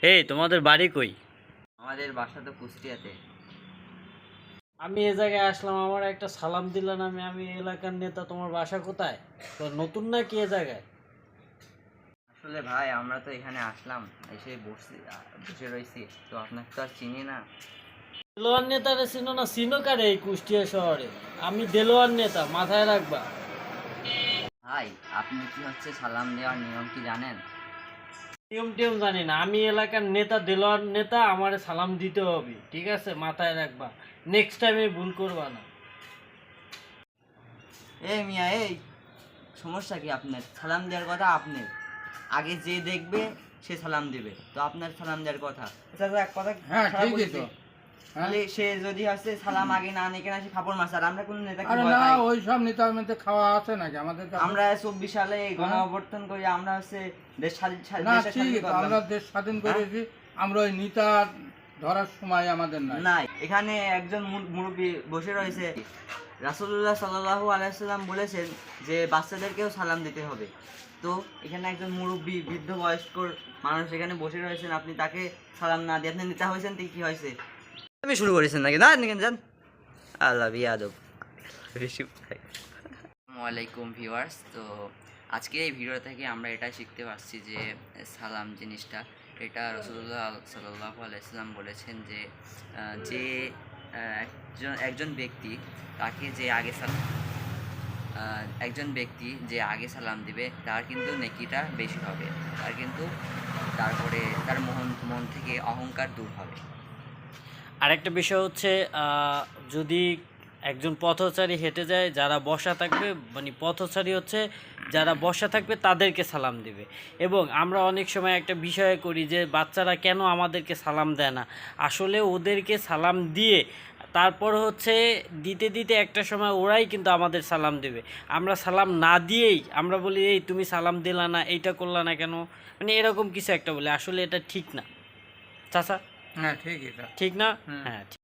এই তোমাদের বাড়ি কই? আমাদের বাসা তো কুষ্টিয়াতে। আমি এ জায়গায় আসলাম, আমার একটা সালাম দিলেন, আমি এলাকার নেতা, তোমার বাসা কোথায়? তো নতুন নাকি এ জায়গায়? আসলে ভাই আমরা তো এখানে আসলাম, এসে বসে রয়েছি, তো আপনাকে তো আর চিনি না। দেলোয়ার নেতারে চিনো না? চিনো কারে এই কুষ্টিয়া শহরে? আমি দেলোয়ার নেতা, মাথায় রাখবা। ভাই আপনি কি হচ্ছে সালাম দেওয়ার নিয়ম কি জানেন? নিয়ম টিয়ম জানি না, আমি এলাকার নেতা, দেলোয়ার নেতা, আমারে সালাম দিতে হবে, ঠিক আছে? মাথায় রাখবা, নেক্সট টাইমে ভুল করবা না। এই মিয়া এই, সমস্যা কি আপনার? সালাম দেওয়ার কথা আপনার, আগে যে দেখবে সে সালাম দেবে, তো আপনার সালাম দেওয়ার কথা। চাচা এক কথা হ্যাঁ খারাপ ঠিকই বলছি। তো। তাহলে সে যদি আসছে সালাম আগে না নিয়ে কেন সে খাপড় মাছ, আর আমরা কোন নেতাকে আরে ভয় না, পাই? ওই সব নেতার মধ্যে খাওয়া আছে নাকি আমাদের কাছে? আমরা 24 সালে গণঅভ্যুত্থান করি, আমরা হচ্ছে দেশ না দেশের ঠিক স্বাধীন তো, করলাম। আমরা দেশ স্বাধীন করেছি, আমরা ওই নেতা ধরার সময় আমাদের নাই। নাই, এখানে একজন মুরব্বী বসে রয়েছে। রাসূলুল্লাহ সাল্লাল্লাহু আলাইহি সাল্লাম বলেছেন যে বাচ্চাদেরকেও সালাম দিতে হবে। তো এখানে একজন মুরব্বী বৃদ্ধ বয়স্ক মানুষ এখানে বসে রয়েছেন, আপনি তাকে সালাম না দিয়ে আপনি নেতা হয়েছেন, তো কি হয়েছে? আমি শুরু করেছেন নাকি? না নিকেন যান। আল্লাহ বিয়াদব। আসসালামু আলাইকুম ভিউয়ার্স। তো আজকের এই ভিডিও থেকে আমরা এটা শিখতে পারছি যে সালাম জিনিসটা, এটা রাসূলুল্লাহ সাল্লাল্লাহু আলাইহি সাল্লাম বলেছেন যে যে একজন ব্যক্তি তাকে যে আগে একজন ব্যক্তি যে আগে সালাম দিবে তার কিন্তু নেকিটা বেশি হবে, তার কিন্তু তারপরে তার মন থেকে অহংকার দূর হবে। আরেকটা বিষয় হচ্ছে, যদি একজন পথচারী হেঁটে যায়, যারা বসা থাকবে, মানে পথচারী হচ্ছে যারা বসা থাকবে তাদেরকে সালাম দিবে। এবং আমরা অনেক সময় একটা বিষয় করি যে বাচ্চারা কেন আমাদেরকে সালাম দেয় না, আসলে ওদেরকে সালাম দিয়ে তারপর হচ্ছে দিতে দিতে একটা সময় ওরাই কিন্তু আমাদের সালাম দেবে। আমরা সালাম না দিয়েই আমরা বলি, এই তুমি সালাম দিলা না, এইটা করলা না কেন, মানে এরকম কিছু একটা বলে। আসলে এটা ঠিক না চাচা, হ্যাঁ ঠিক এটা। ঠিক না? হুম। হ্যাঁ।